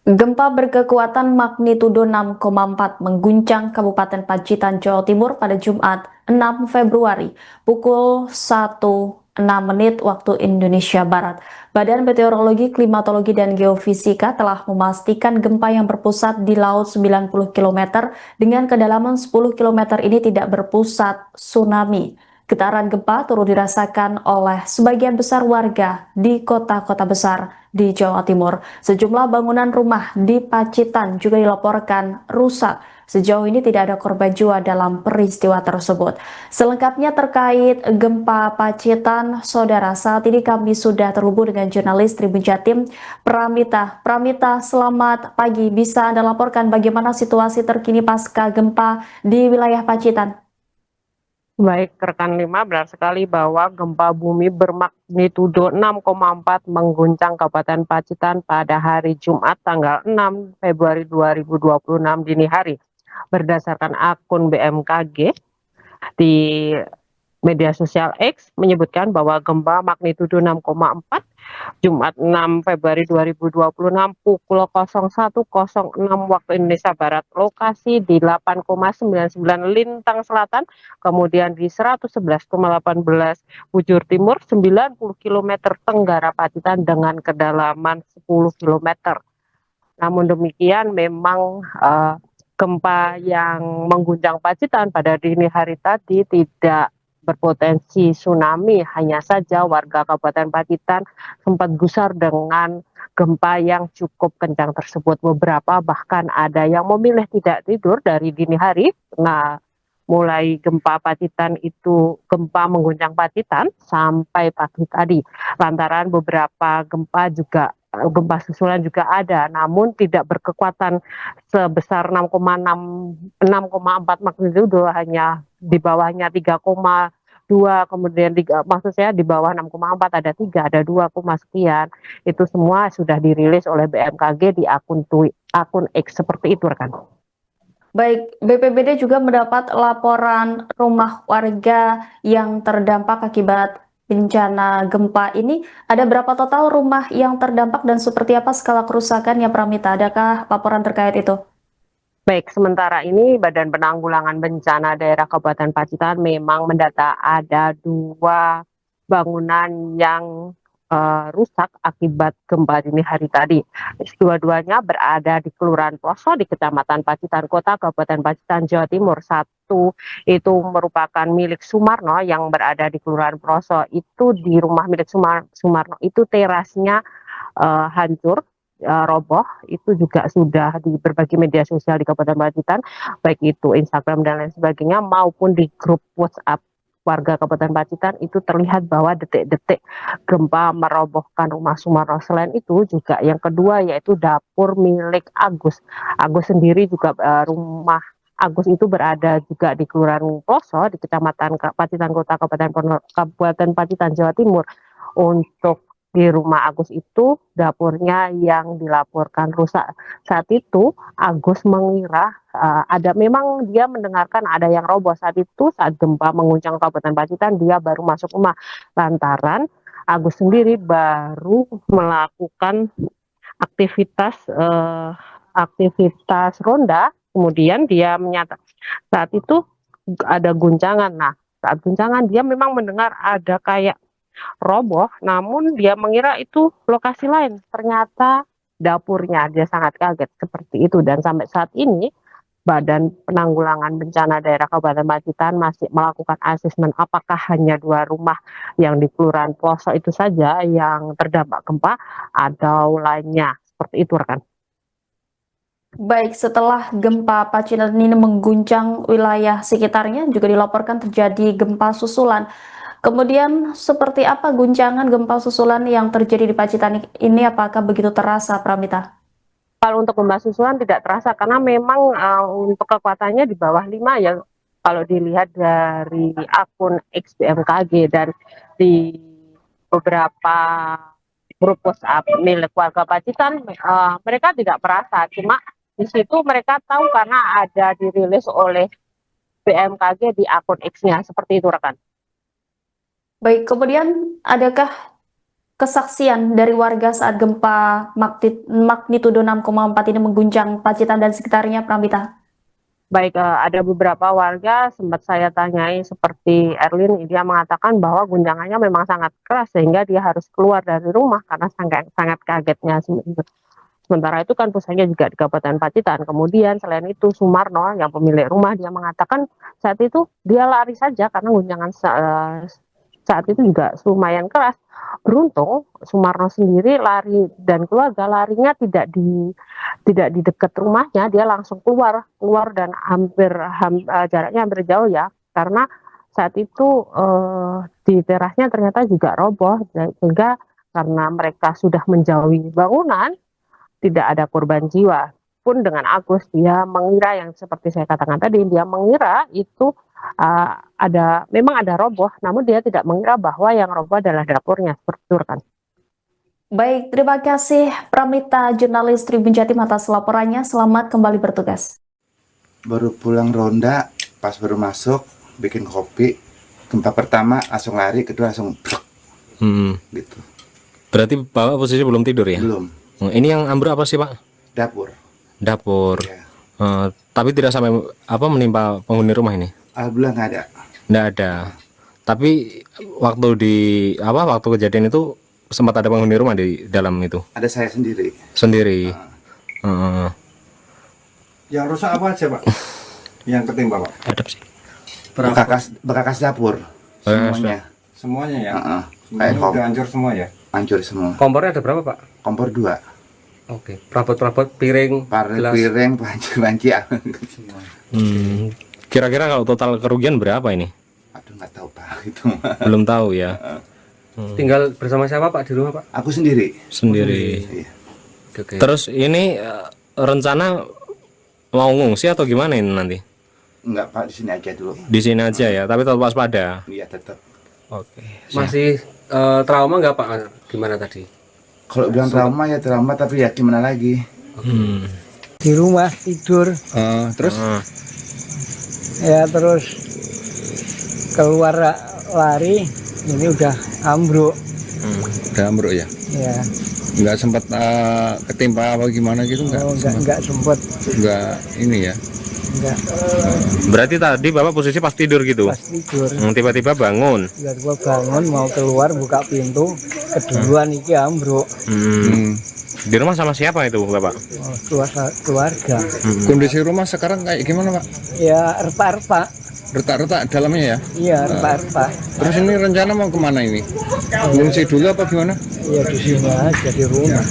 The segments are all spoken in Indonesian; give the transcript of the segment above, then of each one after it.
Gempa berkekuatan magnitudo 6,4 mengguncang Kabupaten Pacitan, Jawa Timur pada Jumat 6 Februari pukul 1:06 waktu Indonesia Barat. Badan Meteorologi, Klimatologi, dan Geofisika telah memastikan gempa yang berpusat di laut 90 km dengan kedalaman 10 km ini tidak berpusat tsunami. Getaran gempa turut dirasakan oleh sebagian besar warga di kota-kota besar di Jawa Timur. Sejumlah bangunan rumah di Pacitan juga dilaporkan rusak. Sejauh ini tidak ada korban jiwa dalam peristiwa tersebut. Selengkapnya terkait gempa Pacitan, saudara, saat ini kami sudah terhubung dengan jurnalis Tribun Jatim, Pramita. Pramita, selamat pagi. Bisa Anda laporkan bagaimana situasi terkini pasca gempa di wilayah Pacitan? Baik, rekan 5, benar sekali bahwa gempa bumi bermagnitudo 6,4 mengguncang Kabupaten Pacitan pada hari Jumat tanggal 6 Februari 2026 dini hari. Berdasarkan akun BMKG di media sosial X menyebutkan bahwa gempa magnitudo 6,4 Jumat 6 Februari 2026 pukul 01.06 waktu Indonesia Barat, lokasi di 8,99 Lintang Selatan, kemudian di 111,18 Bujur Timur, 90 km Tenggara Pacitan dengan kedalaman 10 km. Namun demikian memang gempa yang mengguncang Pacitan pada dini hari tadi tidak berpotensi tsunami, hanya saja warga Kabupaten Pacitan sempat gusar dengan gempa yang cukup kencang tersebut. Beberapa bahkan ada yang memilih tidak tidur dari dini hari. Nah, mulai gempa Pacitan itu gempa mengguncang Pacitan sampai pagi tadi. Lantaran beberapa gempa susulan juga ada, namun tidak berkekuatan sebesar 6,4 magnitudo, hanya di bawahnya 3,2, kemudian maksud saya di bawah 6,4 ada 3, ada 2, sekian. Itu semua sudah dirilis oleh BMKG di akun X seperti itu, rekan. Baik, BPBD juga mendapat laporan rumah warga yang terdampak akibat bencana gempa ini. Ada berapa total rumah yang terdampak dan seperti apa skala kerusakannya, Pramita? Adakah laporan terkait itu? Baik, sementara ini Badan Penanggulangan Bencana Daerah Kabupaten Pacitan memang mendata ada 2 bangunan yang rusak akibat gempa dini hari tadi. Dua-duanya berada di Kelurahan Ploso di Kecamatan Pacitan Kota, Kabupaten Pacitan, Jawa Timur. Satu itu merupakan milik Sumarno yang berada di Kelurahan Ploso. Itu di rumah milik Sumarno itu terasnya hancur, roboh. Itu juga sudah di berbagai media sosial di Kabupaten Pacitan, baik itu Instagram dan lain sebagainya maupun di grup WhatsApp warga Kabupaten Pacitan. Itu terlihat bahwa detik-detik gempa merobohkan rumah Sumarno. Selain itu juga yang kedua yaitu dapur milik Agus. Agus sendiri juga rumah Agus itu berada juga di Kelurahan Ploso di Kecamatan Pacitan Kota, Kabupaten Pacitan, Jawa Timur. Untuk di rumah Agus itu dapurnya yang dilaporkan rusak. Saat itu Agus mengira memang dia mendengarkan ada yang roboh. Saat itu saat gempa mengguncang Kabupaten Pacitan dia baru masuk rumah, lantaran Agus sendiri baru melakukan aktivitas ronda, kemudian dia menyatakan saat itu ada guncangan. Nah, saat guncangan dia memang mendengar ada kayak roboh, namun dia mengira itu lokasi lain. Ternyata dapurnya, dia sangat kaget seperti itu. Dan sampai saat ini Badan Penanggulangan Bencana Daerah Kabupaten Pacitan masih melakukan asesmen apakah hanya 2 rumah yang di Kelurahan Ploso itu saja yang terdampak gempa atau lainnya. Seperti itu, rekan. Baik, setelah gempa Pacitan ini mengguncang wilayah sekitarnya, juga dilaporkan terjadi gempa susulan. Kemudian, seperti apa guncangan gempa susulan yang terjadi di Pacitan ini? Apakah begitu terasa, Pramita? Kalau untuk gempa susulan tidak terasa karena memang untuk kekuatannya di bawah 5 ya, kalau dilihat dari akun XBMKG dan di beberapa grup WhatsApp milik warga Pacitan, mereka tidak merasa, cuma di situ mereka tahu karena ada dirilis oleh BMKG di akun X-nya seperti itu, rekan. Baik, kemudian adakah kesaksian dari warga saat gempa magnitudo 6,4 ini mengguncang Pacitan dan sekitarnya, Pramita? Baik, ada beberapa warga sempat saya tanyai seperti Erlin, dia mengatakan bahwa guncangannya memang sangat keras sehingga dia harus keluar dari rumah karena sangat sangat kagetnya. Sementara itu kan pusatnya juga di Kabupaten Pacitan. Kemudian selain itu Sumarno yang pemilik rumah dia mengatakan saat itu dia lari saja karena guncangan saat itu juga lumayan keras. Beruntung Sumarno sendiri lari dan keluarga larinya tidak di dekat rumahnya, dia langsung keluar dan jaraknya hampir jauh ya, karena saat itu di terasnya ternyata juga roboh, sehingga karena mereka sudah menjauhi bangunan tidak ada korban jiwa. Pun dengan Agus dia mengira yang seperti saya katakan tadi, dia mengira itu memang ada roboh, namun dia tidak mengira bahwa yang roboh adalah dapurnya seperti itu kan. Baik, terima kasih Pramita, jurnalis Tribun Jatim atas laporannya. Selamat kembali bertugas. Baru pulang ronda, pas baru masuk, bikin kopi. Gempa pertama langsung lari, kedua langsung blok. Gitu. Berarti Bapak posisi belum tidur ya? Belum. Ini yang ambruk apa sih Pak? Dapur. Dapur. Ya. Tapi tidak sampai menimpa penghuni rumah ini? Alhamdulillah nggak ada. Nggak ada. Tapi waktu kejadian itu sempat ada penghuni rumah di dalam itu? Ada saya sendiri. Sendiri. Yang rusak apa aja Pak? Yang ketimpa Pak? Ada sih. Bekas dapur. Semuanya. Semuanya ya? Kayak Semuanya udah hancur semua ya? hancur semua. Kompornya ada berapa Pak? Kompor 2. Oke, perabot-perabot piring, gelas. Piring, panci. Kira-kira kalau total kerugian berapa ini? Aduh nggak tahu Pak itu. Belum tahu ya. Tinggal bersama siapa Pak di rumah Pak? Aku sendiri. Sendiri. Iya. Oke. Terus ini rencana mau ngungsi atau gimana ini nanti? Enggak Pak, di sini aja dulu. Di sini aja ya, tapi tetap waspada. Iya tetap. Oke. Masih trauma nggak Pak? Gimana tadi? Kalau bilang trauma ya trauma, tapi ya gimana lagi? Di rumah tidur Terus? ya, terus keluar lari, ini udah ambruk Udah ambruk ya? ya. Nggak sempat ketimpa apa gimana gitu nggak? Enggak sempet, Nggak ini ya? enggak Berarti tadi Bapak posisi pas tidur gitu? pas tidur. Tiba-tiba bangun. Tiba-tiba bangun mau keluar buka pintu, keduluan iki ambruk. Di rumah sama siapa itu Bapak? Keluarga Kondisi rumah sekarang kayak gimana Pak? ya, retak-retak. Retak-retak dalamnya ya? Iya, retak-retak. Terus ini rencana mau kemana ini? Ngungsi dulu apa gimana? Ya di sini aja, di rumah.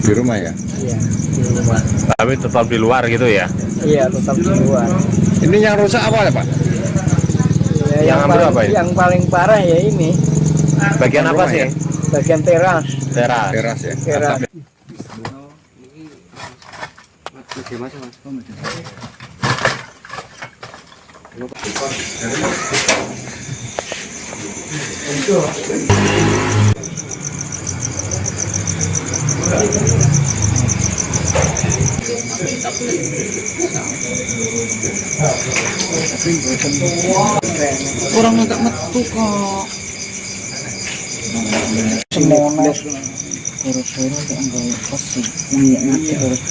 Di rumah ya? Iya, di rumah. Tapi tetap di luar gitu ya? Iya, tetap di luar. Ini yang rusak apa ya Pak? Ya, Yang ambruk apa ini? yang paling parah ya ini, Bagian apa Rumah sih? ya? bagian teras. Teras. Teras ya? Teras. Kurang agak metu kok. Semono. Terus-terus enggak pasti niat terus.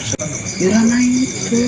Irana itu.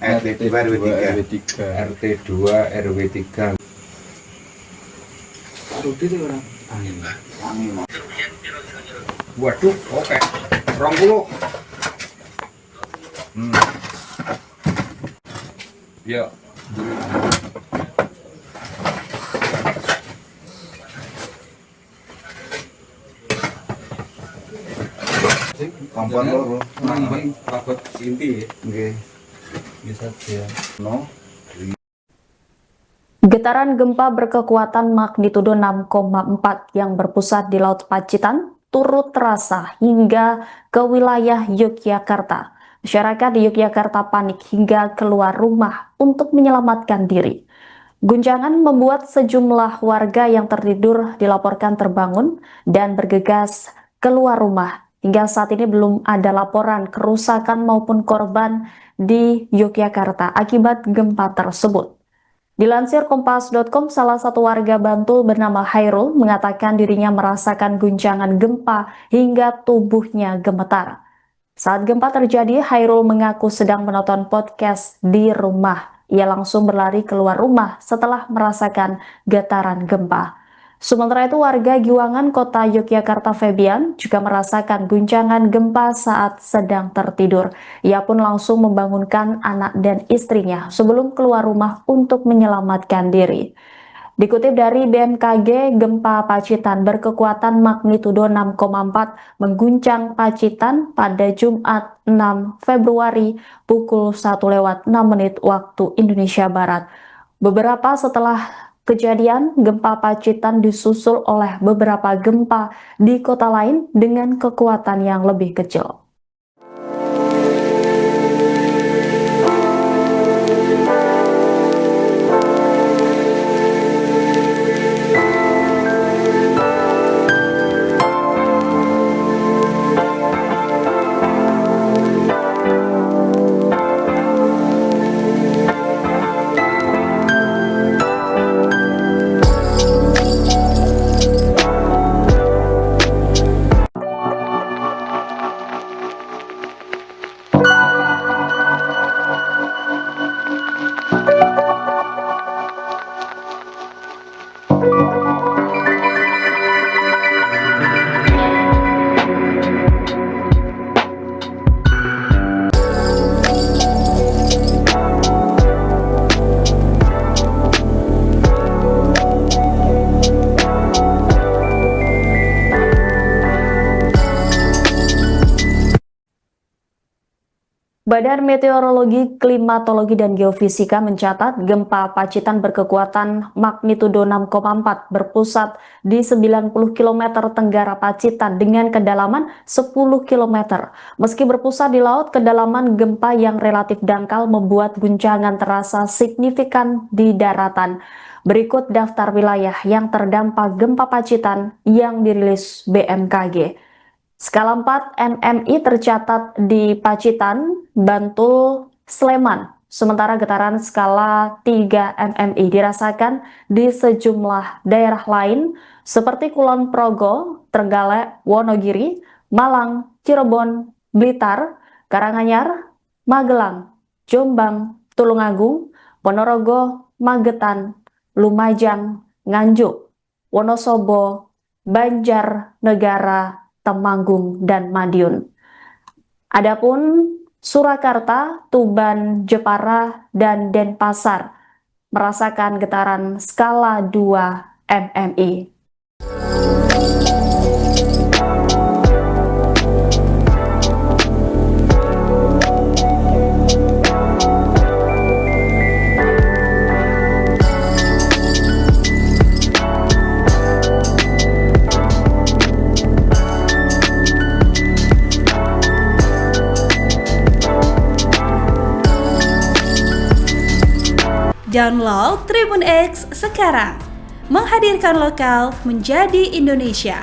RT 2 RW 3. RT 2 RW 3. Waduh, oke. 20. Ya. Kompor loro. Takut inti ya. Nggih. Bisa dia. No. Getaran gempa berkekuatan magnitudo 6,4 yang berpusat di Laut Pacitan turut terasa hingga ke wilayah Yogyakarta. Masyarakat di Yogyakarta panik hingga keluar rumah untuk menyelamatkan diri. Guncangan membuat sejumlah warga yang tertidur dilaporkan terbangun dan bergegas keluar rumah. Hingga saat ini belum ada laporan kerusakan maupun korban di Yogyakarta akibat gempa tersebut. Dilansir Kompas.com, salah satu warga Bantul bernama Hairul mengatakan dirinya merasakan guncangan gempa hingga tubuhnya gemetar. Saat gempa terjadi, Hairul mengaku sedang menonton podcast di rumah. Ia langsung berlari keluar rumah setelah merasakan getaran gempa. Sementara itu, warga Giwangan, Kota Yogyakarta Febian juga merasakan guncangan gempa saat sedang tertidur. Ia pun langsung membangunkan anak dan istrinya sebelum keluar rumah untuk menyelamatkan diri. Dikutip dari BMKG, gempa Pacitan berkekuatan magnitudo 6,4 mengguncang Pacitan pada Jumat 6 Februari pukul 1:06 waktu Indonesia Barat. Beberapa setelah kejadian, gempa Pacitan disusul oleh beberapa gempa di kota lain dengan kekuatan yang lebih kecil. Badan Meteorologi, Klimatologi, dan Geofisika mencatat gempa Pacitan berkekuatan magnitudo 6,4 berpusat di 90 km tenggara Pacitan dengan kedalaman 10 km. Meski berpusat di laut, kedalaman gempa yang relatif dangkal membuat guncangan terasa signifikan di daratan. Berikut daftar wilayah yang terdampak gempa Pacitan yang dirilis BMKG. Skala 4 MMI tercatat di Pacitan, Bantul, Sleman. Sementara getaran skala 3 MMI dirasakan di sejumlah daerah lain seperti Kulon Progo, Trenggalek, Wonogiri, Malang, Cirebon, Blitar, Karanganyar, Magelang, Jombang, Tulungagung, Ponorogo, Magetan, Lumajang, Nganjuk, Wonosobo, Banjarnegara, Temanggung, dan Madiun. Adapun Surakarta, Tuban, Jepara, dan Denpasar merasakan getaran skala 2 MMI. Download Tribun X sekarang, menghadirkan lokal menjadi Indonesia.